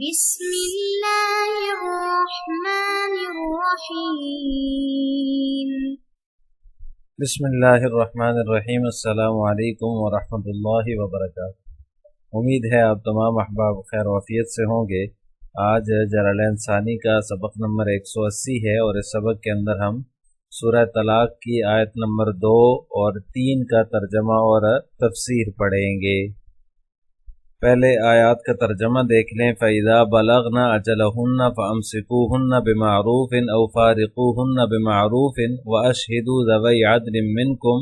بسم اللہ الرحمن الرحیم۔ بسم اللہ الرحمن الرحیم۔ السلام علیکم ورحمۃ اللہ وبرکاتہ۔ امید ہے آپ تمام احباب خیر وعافیت سے ہوں گے۔ آج جلالین ثانی کا سبق نمبر 180 ہے اور اس سبق کے اندر ہم سورہ طلاق کی آیت نمبر 2 اور 3 کا ترجمہ اور تفسیر پڑھیں گے۔ پہلے آیات کا ترجمہ دیکھ لیں۔ فَإِذَا بَلَغْنَ أَجَلَهُنَّ فَأَمْسِكُوهُنَّ بِمَعْرُوفٍ أَوْ فَارِقُوهُنَّ بِمَعْرُوفٍ وَأَشْهِدُوا ذَوَيْ عَدْلٍ مِّنكُمْ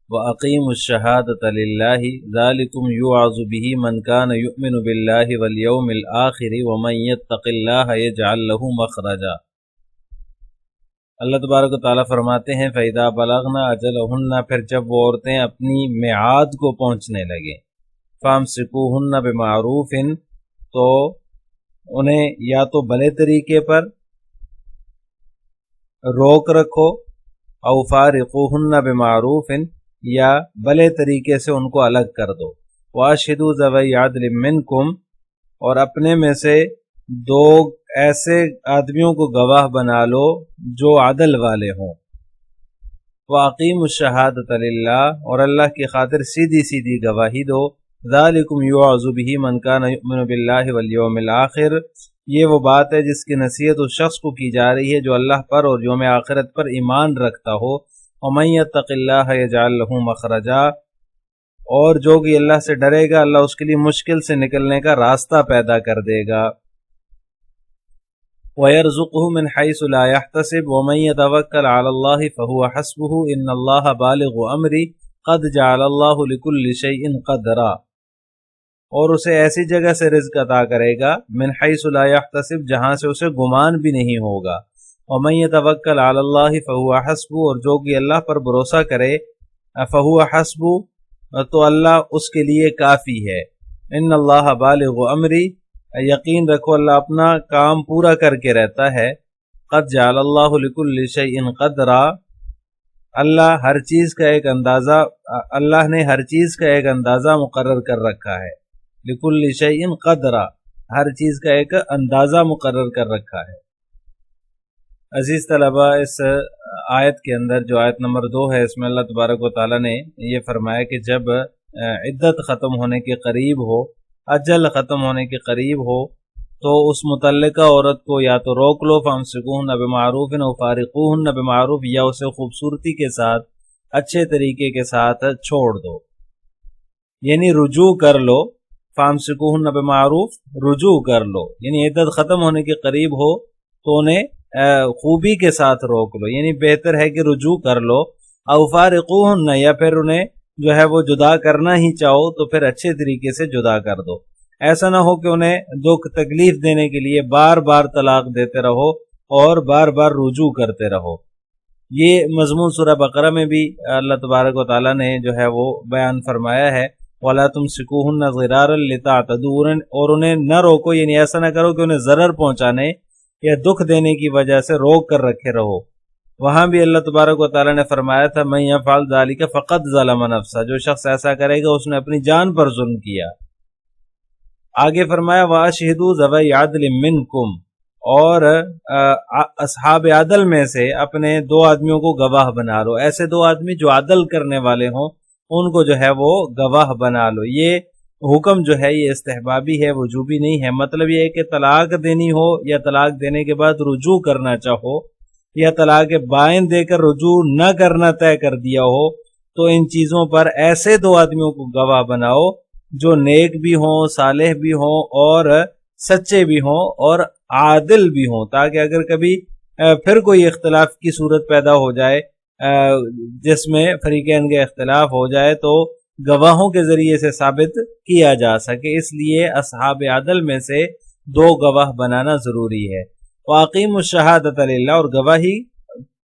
وَأَقِيمُوا الشَّهَادَةَ لِلَّهِ ذَلِكُمْ يُوعَظُ بِهِ مَنْ كَانَ يُؤْمِنُ بِاللَّهِ وَالْيَوْمِ الْآخِرِ وَمَنْ يَتَّقِ اللَّهَ يَجْعَلْ لَهُ مَخْرَجًا۔ اللہ تبارک و تعالیٰ فرماتے ہیں فَإِذَا بَلَغْنَ أَجَلَهُنَّ، پھر جب وہ عورتیں اپنی میعاد کو پہنچنے لگیں، فَامْسِكُوهُنَّ بِمَعْرُوفٍ، تو انہیں یا تو بھلے طریقے پر روک رکھو، او فارقوهن بمعروف، یا بھلے طریقے سے ان کو الگ کر دو، واشہدوا ذوی عدل منکم، اور اپنے میں سے دو ایسے آدمیوں کو گواہ بنا لو جو عدل والے ہوں، واقیموا الشہادۃ للہ، اور اللہ کی خاطر سیدھی سیدھی گواہی دو، ذالکم یوعظ بہ من کان یؤمن باللہ والیوم الآخر، یہ وہ بات ہے جس کی نصیحت اس شخص کو کی جا رہی ہے جو اللہ پر اور یوم آخرت پر ایمان رکھتا ہو، ومن یتق اللہ یجعل لہ مخرجا، اور جو کہ اللہ سے ڈرے گا اللہ اس کے لیے مشکل سے نکلنے کا راستہ پیدا کر دے گا، وَيَرْزُقْهُ مِنْ حَيْثُ لَا يَحْتَسِبُ وَمَنْ يَتَوَكَّلْ عَلَى اللَّهِ فَهُوَ حَسْبُهُ إِنَّ اللَّهَ بَالِغُ أَمْرِهِ قَدْ جَعَلَ اللَّهُ لِكُلِّ شَيْءٍ قَدْرًا، اور اسے ایسی جگہ سے رزق عطا کرے گا من حیث لا یحتسب، جہاں سے اسے گمان بھی نہیں ہوگا، ومن یتوکل علی اللہ فہو حسبہ، اور جو کہ اللہ پر بھروسہ کرے فہو حسبہ، تو اللہ اس کے لیے کافی ہے، ان اللہ بالغ امری، یقین رکھو اللہ اپنا کام پورا کر کے رہتا ہے، قد جعل اللہ لکل شیء قدرا، اللہ نے ہر چیز کا ایک اندازہ مقرر کر رکھا ہے، لکل شیء قدرا، ہر چیز کا ایک اندازہ مقرر کر رکھا ہے۔ عزیز طلبہ، اس آیت کے اندر جو آیت نمبر 2 ہے، اس میں اللہ تبارک و تعالیٰ نے یہ فرمایا کہ جب عدت ختم ہونے کے قریب ہو، اجل ختم ہونے کے قریب ہو، تو اس متعلقہ عورت کو یا تو روک لو، فَامْسِكُوهُنَّ بِمَعْرُوفٍ أَوْ فَارِقُوهُنَّ بِمَعْرُوفٍ، یا اسے خوبصورتی کے ساتھ اچھے طریقے کے ساتھ چھوڑ دو، یعنی رجوع کر لو، فَامْسِكُوهُنَّ بِمَعْرُوفٍ، رجوع کر لو، یعنی عدت ختم ہونے کے قریب ہو تو انہیں خوبی کے ساتھ روک لو، یعنی بہتر ہے کہ رجوع کر لو، أَوْ فَارِقُوهُنَّ، یا پھر انہیں جو ہے وہ جدا کرنا ہی چاہو تو پھر اچھے طریقے سے جدا کر دو، ایسا نہ ہو کہ انہیں دکھ تکلیف دینے کے لیے بار بار طلاق دیتے رہو اور بار بار رجوع کرتے رہو۔ یہ مضمون سورہ بقرہ میں بھی اللہ تبارک و تعالیٰ نے جو ہے وہ بیان فرمایا ہے، وَلَا تُمْسِكُوهُنَّ ضِرَارًا لِتَعْتَدُوا، اور انہیں نہ روکو، یعنی ایسا نہ کرو کہ انہیں ضرر پہنچانے یا دکھ دینے کی وجہ سے روک کر رکھے رہو۔ وہاں بھی اللہ تبارک و تعالیٰ نے فرمایا تھا مَن يَفْعَلْ ذَلِكَ فَقَدْ ظَلَمَ نَفْسَهُ، جو شخص ایسا کرے گا اس نے اپنی جان پر ظلم کیا۔ آگے فرمایا وَأَشْهِدُوا ذَوَيْ عَدْلٍ مِّنكُمْ، اور اصحاب عدل میں سے اپنے دو آدمیوں کو گواہ بنا لو، ایسے دو آدمی جو عدل کرنے والے ہوں ان کو جو ہے وہ گواہ بنا لو۔ یہ حکم جو ہے یہ استحبابی ہے، وجوبی نہیں ہے۔ مطلب یہ ہے کہ طلاق دینی ہو یا طلاق دینے کے بعد رجوع کرنا چاہو یا طلاق بائن دے کر رجوع نہ کرنا طے کر دیا ہو، تو ان چیزوں پر ایسے دو آدمیوں کو گواہ بناؤ جو نیک بھی ہوں، صالح بھی ہوں اور سچے بھی ہوں اور عادل بھی ہوں، تاکہ اگر کبھی پھر کوئی اختلاف کی صورت پیدا ہو جائے جس میں فریقین کے اختلاف ہو جائے تو گواہوں کے ذریعے سے ثابت کیا جا سکے، اس لیے اصحاب عدل میں سے دو گواہ بنانا ضروری ہے۔ وَأَقِيمُوا الشَّهَادَةَ لِلَّهِ، اور گواہی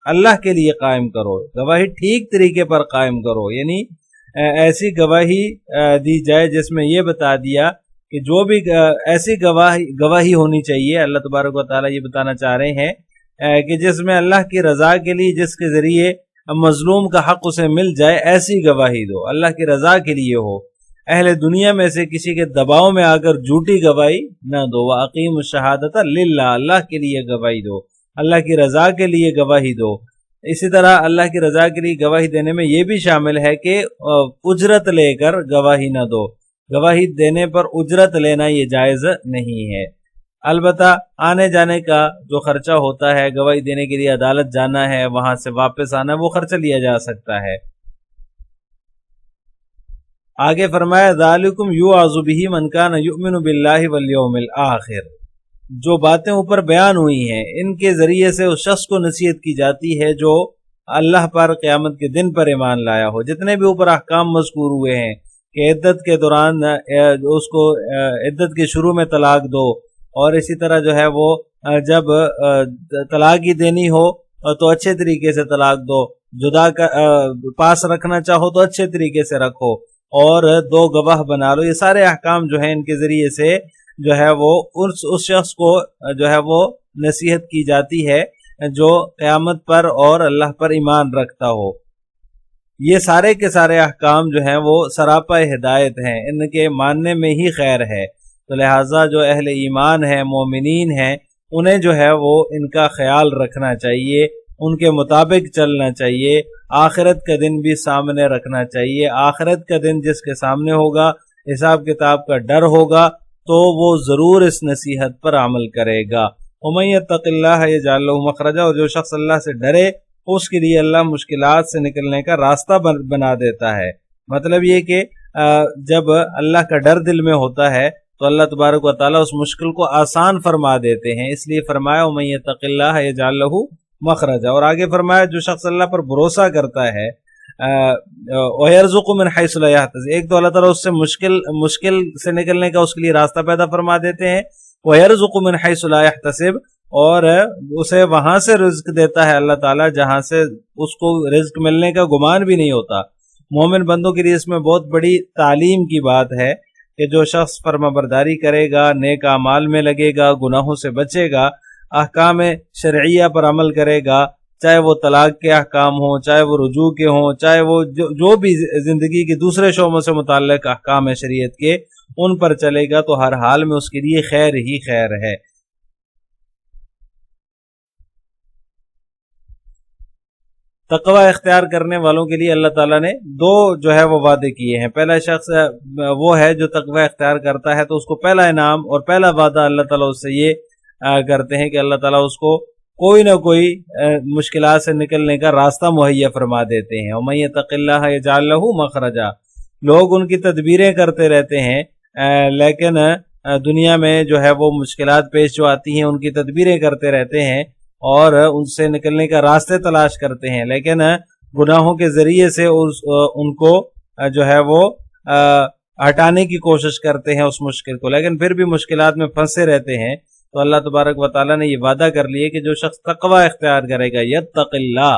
اللہ کے لیے قائم کرو، گواہی ٹھیک طریقے پر قائم کرو، یعنی ایسی گواہی دی جائے جس میں یہ بتا دیا کہ جو بھی ایسی گواہی ہونی چاہیے، اللہ تبارک و تعالیٰ یہ بتانا چاہ رہے ہیں کہ جس میں اللہ کی رضا کے لیے، جس کے ذریعے مظلوم کا حق اسے مل جائے، ایسی گواہی دو، اللہ کی رضا کے لیے ہو، اہل دنیا میں سے کسی کے دباؤ میں آ کر جھوٹی گواہی نہ دو، وَأَقِیمُوا الشَّهَادَةَ لِلَّهِ، اللہ کے لیے گواہی دو، اللہ کی رضا کے لیے گواہی دو۔ اسی طرح اللہ کی رضا کے لیے گواہی دینے میں یہ بھی شامل ہے کہ اجرت لے کر گواہی نہ دو، گواہی دینے پر اجرت لینا یہ جائز نہیں ہے۔ البتہ آنے جانے کا جو خرچہ ہوتا ہے، گواہی دینے کے لیے عدالت جانا ہے، وہاں سے واپس آنا، وہ خرچہ لیا جا سکتا ہے۔ آگے فرمایا ذالکم یوعظ بہ من کان یؤمن باللہ والیوم الآخر، جو باتیں اوپر بیان ہوئی ہیں ان کے ذریعے سے اس شخص کو نصیحت کی جاتی ہے جو اللہ پر، قیامت کے دن پر ایمان لایا ہو۔ جتنے بھی اوپر احکام مذکور ہوئے ہیں کہ عدت کے دوران اس کو عدت کے شروع میں طلاق دو، اور اسی طرح جو ہے وہ جب طلاق ہی دینی ہو تو اچھے طریقے سے طلاق دو، جدا پاس رکھنا چاہو تو اچھے طریقے سے رکھو، اور 2 گواہ بنا لو۔ یہ سارے احکام جو ہیں ان کے ذریعے سے جو ہے وہ اس شخص کو جو ہے وہ نصیحت کی جاتی ہے جو قیامت پر اور اللہ پر ایمان رکھتا ہو۔ یہ سارے کے سارے احکام جو ہیں وہ سراپا ہدایت ہیں، ان کے ماننے میں ہی خیر ہے، تو لہٰذا جو اہل ایمان ہیں، مومنین ہیں، انہیں جو ہے وہ ان کا خیال رکھنا چاہیے، ان کے مطابق چلنا چاہیے، آخرت کا دن بھی سامنے رکھنا چاہیے۔ آخرت کا دن جس کے سامنے ہوگا، حساب کتاب کا ڈر ہوگا، تو وہ ضرور اس نصیحت پر عمل کرے گا۔ وَمَن يَتَّقِ اللَّهَ يَجْعَل لَّهُ مَخْرَجًا، اور جو شخص اللہ سے ڈرے اس کے لیے اللہ مشکلات سے نکلنے کا راستہ بنا دیتا ہے۔ مطلب یہ کہ جب اللہ کا ڈر دل میں ہوتا ہے تو اللہ تبارک و تعالیٰ اس مشکل کو آسان فرما دیتے ہیں، اس لیے فرمایا وَمَن يَتَّقِ اللَّهَ يَجْعَل لَّهُ مَخْرَجًا، اور آگے فرمایا جو شخص اللہ پر بھروسہ کرتا ہے وَيَرْزُقُ مِنْ حَيْثُ لَا يَحْتَسِبُ، ایک تو اللہ تعالیٰ اس سے مشکل سے نکلنے کا اس کے لیے راستہ پیدا فرما دیتے ہیں، وَيَرْزُقُ مِنْ حَيْثُ لَا يَحْتَسِبُ، اور اسے وہاں سے رزق دیتا ہے اللہ تعالیٰ جہاں سے اس کو رزق ملنے کا گمان بھی نہیں ہوتا۔ مومن بندوں کے لیے اس میں بہت بڑی تعلیم کی بات ہے کہ جو شخص فرما برداری کرے گا، نیک اعمال میں لگے گا، گناہوں سے بچے گا، احکام شرعیہ پر عمل کرے گا، چاہے وہ طلاق کے احکام ہوں، چاہے وہ رجوع کے ہوں، چاہے وہ جو بھی زندگی کے دوسرے شعبوں سے متعلق احکام شریعت کے، ان پر چلے گا تو ہر حال میں اس کے لیے خیر ہی خیر ہے۔ تقوی اختیار کرنے والوں کے لیے اللہ تعالیٰ نے 2 جو ہے وہ وعدے کیے ہیں۔ پہلا شخص وہ ہے جو تقوی اختیار کرتا ہے تو اس کو پہلا انعام اور پہلا وعدہ اللہ تعالیٰ اس سے یہ کرتے ہیں کہ اللہ تعالیٰ اس کو کوئی نہ کوئی مشکلات سے نکلنے کا راستہ مہیا فرما دیتے ہیں۔ وَمَن يَتَّقِ اللَّهَ يَجْعَل لَّهُ مَخْرَجًا، لوگ ان کی تدبیریں کرتے رہتے ہیں لیکن دنیا میں جو ہے وہ مشکلات پیش جو آتی ہیں ان کی تدبیریں کرتے رہتے ہیں اور ان سے نکلنے کا راستے تلاش کرتے ہیں، لیکن گناہوں کے ذریعے سے ان کو جو ہے وہ ہٹانے کی کوشش کرتے ہیں اس مشکل کو، لیکن پھر بھی مشکلات میں پھنسے رہتے ہیں۔ تو اللہ تبارک و تعالیٰ نے یہ وعدہ کر لیے کہ جو شخص تقوی اختیار کرے گا یتق اللہ،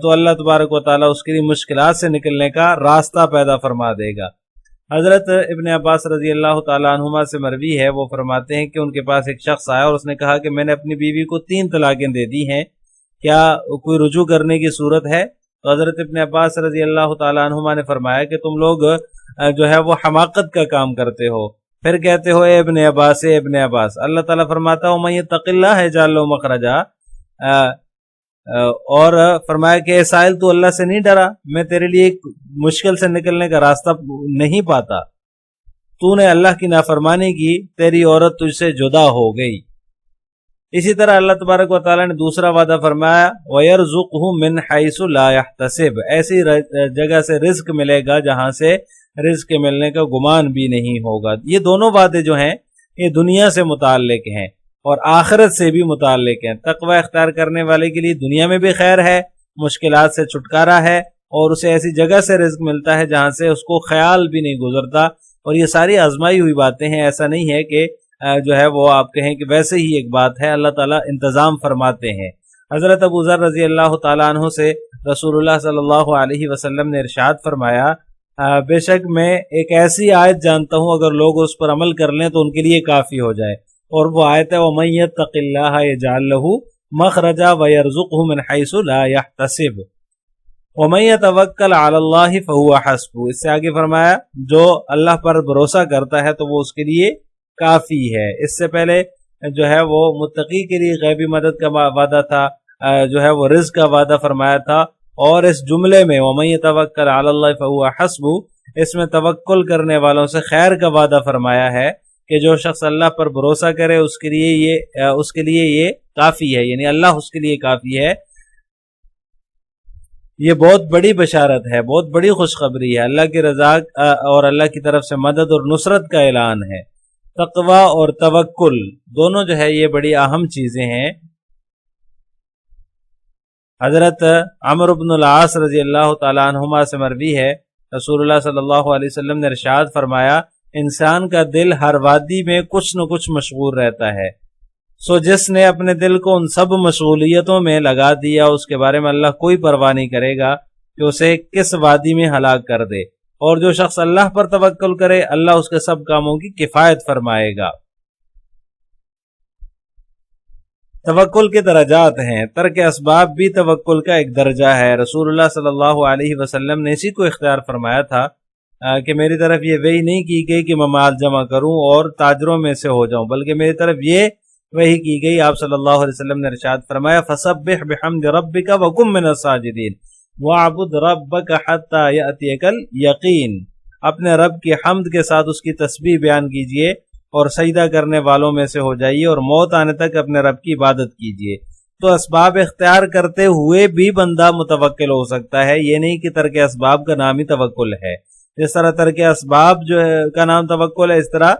تو اللہ تبارک و تعالیٰ اس کے لیے مشکلات سے نکلنے کا راستہ پیدا فرما دے گا۔ حضرت ابن عباس رضی اللہ تعالیٰ عنہما سے مروی ہے، وہ فرماتے ہیں کہ ان کے پاس ایک شخص آیا اور اس نے کہا کہ میں نے اپنی بیوی کو 3 طلاقیں دے دی ہیں، کیا کوئی رجوع کرنے کی صورت ہے؟ تو حضرت ابن عباس رضی اللہ تعالیٰ عنہما نے فرمایا کہ تم لوگ جو ہے وہ حماقت کا کام کرتے ہو، پھر کہتے ہو اے ابن عباس اے ابن عباس۔ اللہ تعالیٰ فرماتا ہے وَمَن يَتَّقِ اللَّهَ يَجْعَل لَّهُ مَخْرَجًا، اور فرمایا کہ اے سائل تو اللہ سے نہیں ڈرا، میں تیرے لیے ایک مشکل سے نکلنے کا راستہ نہیں پاتا، تو نے اللہ کی نافرمانی کی، تیری عورت تجھ سے جدا ہو گئی۔ اسی طرح اللہ تبارک و تعالیٰ نے دوسرا وعدہ فرمایا وَيَرْزُقْهُ مِنْ حَيْثُ لَا يَحْتَسِبُ، ایسی جگہ سے رزق ملے گا جہاں سے رزق کے ملنے کا گمان بھی نہیں ہوگا۔ یہ دونوں وعدے جو ہیں یہ دنیا سے متعلق ہیں اور آخرت سے بھی متعلق ہیں۔ تقوی اختیار کرنے والے کے لیے دنیا میں بھی خیر ہے، مشکلات سے چھٹکارا ہے، اور اسے ایسی جگہ سے رزق ملتا ہے جہاں سے اس کو خیال بھی نہیں گزرتا، اور یہ ساری آزمائی ہوئی باتیں ہیں، ایسا نہیں ہے کہ جو ہے وہ آپ کہیں کہ ویسے ہی ایک بات ہے، اللہ تعالیٰ انتظام فرماتے ہیں۔ حضرت ابو ذر رضی اللہ تعالیٰ عنہ سے رسول اللہ صلی اللہ علیہ وسلم نے ارشاد فرمایا بے شک میں ایک ایسی آیت جانتا ہوں اگر لوگ اس پر عمل کر لیں تو ان کے لیے کافی ہو جائے، اور وہ آیت ہے وَمَن يَتَّقِ اللَّهَ يَجْعَل لَّهُ مَخْرَجًا وَيَرْزُقْهُ مِنْ حَيْثُ لَا يَحْتَسِبُ۔ وَمَن يَتَوَكَّلْ عَلَى اللَّهِ فَهُوَ حَسْبُهُ، اس سے آگے فرمایا جو اللہ پر بھروسہ کرتا ہے تو وہ اس کے لیے کافی ہے۔ اس سے پہلے جو ہے وہ متقی کے لیے غیبی مدد کا وعدہ تھا، جو ہے وہ رزق کا وعدہ فرمایا تھا، اور اس جملے میں وَمَن يَتَوَكَّلْ عَلَى اللَّهِ فَهُوَ حَسْبُهُ، اس میں توکل کرنے والوں سے خیر کا وعدہ فرمایا ہے کہ جو شخص اللہ پر بھروسہ کرے اس کے لیے یہ کافی ہے، یعنی اللہ اس کے لیے کافی ہے۔ یہ بہت بڑی بشارت ہے، بہت بڑی خوشخبری ہے، اللہ کی رضا اور اللہ کی طرف سے مدد اور نصرت کا اعلان ہے۔ تقوی اور توکل دونوں جو ہے یہ بڑی اہم چیزیں ہیں۔ حضرت عمرو بن العاص رضی اللہ تعالیٰ عنہما سے مروی ہے، رسول اللہ صلی اللہ علیہ وسلم نے ارشاد فرمایا انسان کا دل ہر وادی میں کچھ نہ کچھ مشغول رہتا ہے، سو جس نے اپنے دل کو ان سب مشغولیتوں میں لگا دیا اس کے بارے میں اللہ کوئی پرواہ نہیں کرے گا کہ اسے کس وادی میں ہلاک کر دے، اور جو شخص اللہ پر توکل کرے اللہ اس کے سب کاموں کی کفایت فرمائے گا۔ توکل کے درجات ہیں، ترک اسباب بھی توکل کا ایک درجہ ہے۔ رسول اللہ صلی اللہ علیہ وسلم نے اسی کو اختیار فرمایا تھا کہ میری طرف یہ وحی نہیں کی گئی کہ میں مال جمع کروں اور تاجروں میں سے ہو جاؤں، بلکہ میری طرف یہ وحی کی گئی، آپ صلی اللہ علیہ وسلم نے ارشاد فرمایا فَسَبِّحْ بِحَمْدِ رَبِّكَ وَكُن مِّنَ السَّاجِدِينَ وَاعْبُدْ رَبَّكَ حَتَّى يَأْتِيَكَ الْيَقِينُ، اپنے رب کی حمد کے ساتھ اس کی تسبیح بیان کیجئے اور سجدہ کرنے والوں میں سے ہو جائیے اور موت آنے تک اپنے رب کی عبادت کیجئے۔ تو اسباب اختیار کرتے ہوئے بھی بندہ متوکل ہو سکتا ہے، یہ نہیں کہ ترک اسباب کا نام ہی توکل ہے۔ جس طرح ترک اسباب جو ہے کا نام توکل ہے، اس طرح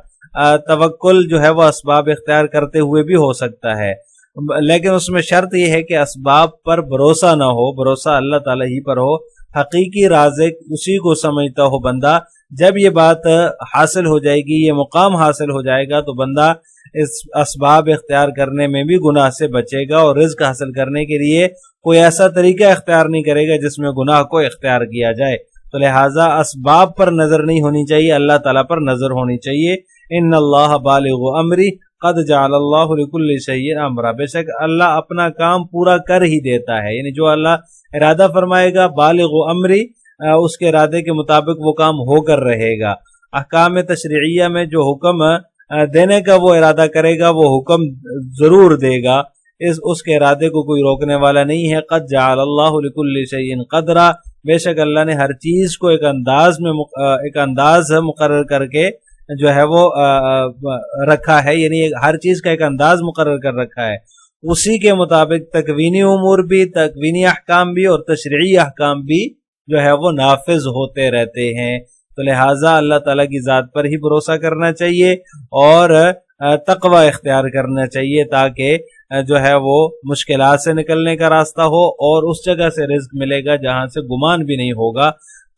توکل جو ہے وہ اسباب اختیار کرتے ہوئے بھی ہو سکتا ہے، لیکن اس میں شرط یہ ہے کہ اسباب پر بھروسہ نہ ہو، بھروسہ اللہ تعالیٰ ہی پر ہو، حقیقی رازق اسی کو سمجھتا ہو بندہ۔ جب یہ بات حاصل ہو جائے گی، یہ مقام حاصل ہو جائے گا، تو بندہ اس اسباب اختیار کرنے میں بھی گناہ سے بچے گا، اور رزق حاصل کرنے کے لیے کوئی ایسا طریقہ اختیار نہیں کرے گا جس میں گناہ کو اختیار کیا جائے۔ تو لہٰذا اسباب پر نظر نہیں ہونی چاہیے، اللہ تعالیٰ پر نظر ہونی چاہیے۔ ان اللہ بالغ امری قد جعل اللہ لکل شیء امرا، بے شک اللہ اپنا کام پورا کر ہی دیتا ہے، یعنی جو اللہ ارادہ فرمائے گا بالغ امری، اس کے ارادے کے مطابق وہ کام ہو کر رہے گا۔ احکام تشریعیہ میں جو حکم دینے کا وہ ارادہ کرے گا وہ حکم ضرور دے گا، اس کے ارادے کو کوئی روکنے والا نہیں ہے۔ قد جعل اللہ لکل شیء قدرا، بے شک اللہ نے ہر چیز کو ایک انداز مقرر کر کے جو ہے وہ رکھا ہے، یعنی ہر چیز کا ایک انداز مقرر کر رکھا ہے، اسی کے مطابق تکوینی امور بھی، تکوینی احکام بھی اور تشریعی احکام بھی جو ہے وہ نافذ ہوتے رہتے ہیں۔ تو لہٰذا اللہ تعالیٰ کی ذات پر ہی بھروسہ کرنا چاہیے اور تقوی اختیار کرنا چاہیے، تاکہ جو ہے وہ مشکلات سے نکلنے کا راستہ ہو اور اس جگہ سے رزق ملے گا جہاں سے گمان بھی نہیں ہوگا۔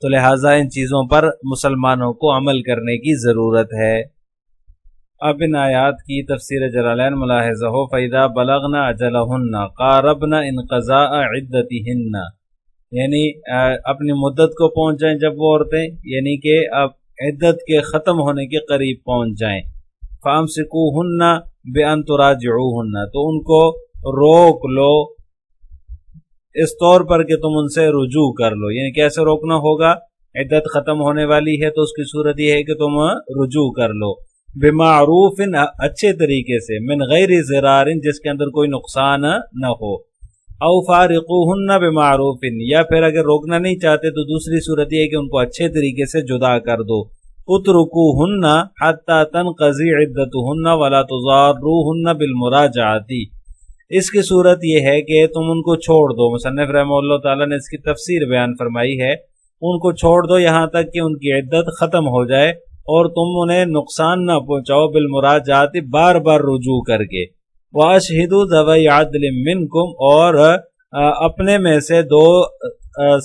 تو لہٰذا ان چیزوں پر مسلمانوں کو عمل کرنے کی ضرورت ہے۔ اب ان آیات کی تفسیر جلالین ملاحظہ ہو، فَإِذَا بَلَغْنَ أَجَلَهُنَّ قَارَبْنَ انقضاء عِدَّتِهِنَّ، یعنی اپنی مدت کو پہنچ جائیں جب وہ عورتیں، یعنی کہ اب عدت کے ختم ہونے کے قریب پہنچ جائیں۔ فَأَمْسِكُوهُنَّ بِأَن تُرَاجِعُوهُنَّ، تو ان کو روک لو اس طور پر کہ تم ان سے رجوع کر لو۔ یعنی کیسے روکنا ہوگا؟ عدت ختم ہونے والی ہے تو اس کی صورت یہ ہے کہ تم رجوع کر لو، بمعروف، اچھے طریقے سے، من غیر ضرار، جس کے اندر کوئی نقصان نہ ہو، او فارقوہن بمعروف، یا پھر اگر روکنا نہیں چاہتے تو دوسری صورت یہ ہے کہ ان کو اچھے طریقے سے جدا کر دو، اترکوہن حتی تنقضی عدتہن ولا تضاروہن بالمراجعۃ، اس کی صورت یہ ہے کہ تم ان کو چھوڑ دو۔ مصنف رحمہ اللہ تعالیٰ نے اس کی تفسیر بیان فرمائی ہے، ان کو چھوڑ دو یہاں تک کہ ان کی عدت ختم ہو جائے، اور تم انہیں نقصان نہ پہنچاؤ، بالمراجعات، بار بار رجوع کر کے، وَأَشْهِدُوا ذَوَيْ عَدْلٍ مِّنْكُمْ، اور اپنے میں سے دو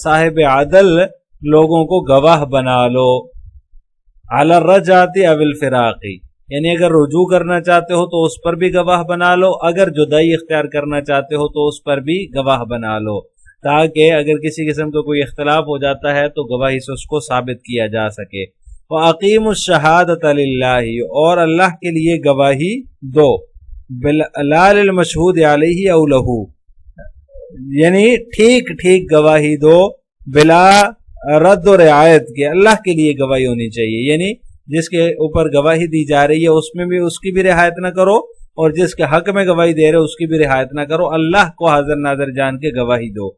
صاحب عدل لوگوں کو گواہ بنا لو، عَلَى الرَّجْعَةِ أَوِ الْفِرَاقِ، یعنی اگر رجوع کرنا چاہتے ہو تو اس پر بھی گواہ بنا لو، اگر جدائی اختیار کرنا چاہتے ہو تو اس پر بھی گواہ بنا لو، تاکہ اگر کسی قسم کا کوئی اختلاف ہو جاتا ہے تو گواہی سے اس کو ثابت کیا جا سکے۔ وَأَقِيمُوا الشَّهَادَةَ لِلَّهِ، اور اللہ کے لیے گواہی دو، لَا لِلْمَشْهُودِ عَلَيْهِ أَوْ لَهُ، یعنی ٹھیک ٹھیک گواہی دو، بلا رد و رعایت کے اللہ کے لیے گواہی ہونی چاہیے، یعنی جس کے اوپر گواہی دی جا رہی ہے اس میں بھی اس کی بھی رعایت نہ کرو، اور جس کے حق میں گواہی دے رہے اس کی بھی رعایت نہ کرو، اللہ کو حاضر ناظر جان کے گواہی دو۔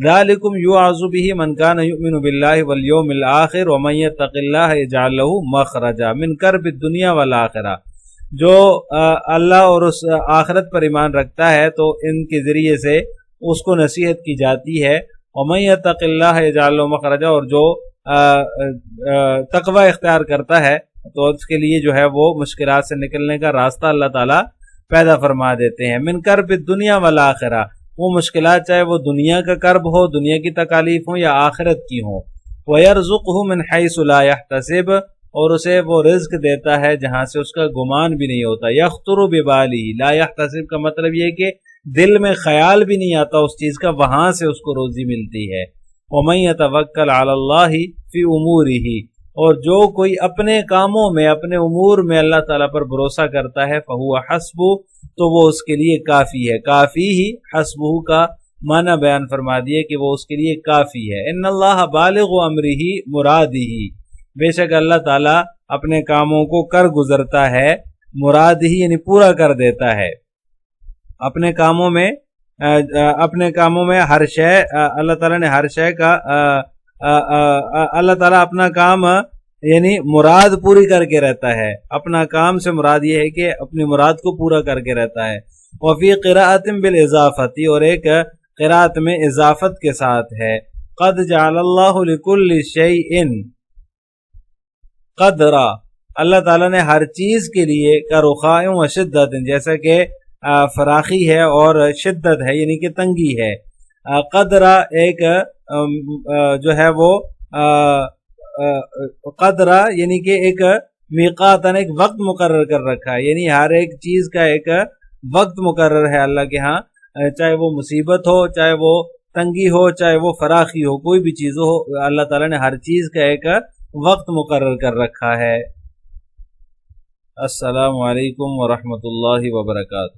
ذالکم یوعظ بہ من کان یؤمن باللہ والیوم الآخر ومن یتق اللہ یجعل لہ مخرجا من کرب الدنیا والآخرہ، جو اللہ اور اس آخرت پر ایمان رکھتا ہے تو ان کے ذریعے سے اس کو نصیحت کی جاتی ہے، ومن یتق اللہ یجعل لہ مخرجا، اور جو تقوی اختیار کرتا ہے تو اس کے لیے جو ہے وہ مشکلات سے نکلنے کا راستہ اللہ تعالیٰ پیدا فرما دیتے ہیں۔ من کرب الدنیا والآخرہ، وہ مشکلات چاہے وہ دنیا کا کرب ہو، دنیا کی تکالیف ہوں یا آخرت کی ہوں۔ وَيَرْزُقْهُ مِنْ حَيْثُ لَا يَحْتَسِبُ، اور اسے وہ رزق دیتا ہے جہاں سے اس کا گمان بھی نہیں ہوتا۔ يَخْطُرُ بِبَالِهِ، لا يَحْتَسِب کا مطلب یہ کہ دل میں خیال بھی نہیں آتا اس چیز کا، وہاں سے اس کو روزی ملتی ہے۔ وَمَن يَتَوَكَّلْ عَلَى اللَّهِ فِي أُمُورِهِ، اور جو کوئی اپنے کاموں میں اپنے امور میں اللہ تعالیٰ پر بھروسہ کرتا ہے فَهُوَ حَسْبُهُ، تو وہ اس کے لیے کافی ہے۔ کافی ہی حسبہ کا معنی بیان فرما دیے کہ وہ اس کے لیے کافی ہے۔ ان اللہ بالغ امرہ مرادہ، بے شک اللہ تعالیٰ اپنے کاموں کو کر گزرتا ہے، مرادہ یعنی پورا کر دیتا ہے۔ اپنے کاموں میں ہر شے اللہ تعالیٰ نے ہر شے کا اللہ تعالیٰ اپنا کام یعنی مراد پوری کر کے رہتا ہے۔ اپنا کام سے مراد یہ ہے کہ اپنی مراد کو پورا کر کے رہتا ہے۔ وفی قراءۃ بالاضافۃ، اور ایک قراءت میں اضافت کے ساتھ ہے، قد جعل اللہ لکل شیء قدرا، اللہ تعالیٰ نے ہر چیز کے لیے کرخاء و شدت، جیسا کہ فراخی ہے اور شدت ہے یعنی کہ تنگی ہے۔ قدرا ایک جو ہے وہ قدرہ یعنی کہ ایک میقاتن، ایک وقت مقرر کر رکھا ہے، یعنی ہر ایک چیز کا ایک وقت مقرر ہے اللہ کے ہاں، چاہے وہ مصیبت ہو، چاہے وہ تنگی ہو، چاہے وہ فراخی ہو، کوئی بھی چیز ہو، اللہ تعالیٰ نے ہر چیز کا ایک وقت مقرر کر رکھا ہے۔ السلام علیکم ورحمۃ اللہ وبرکاتہ۔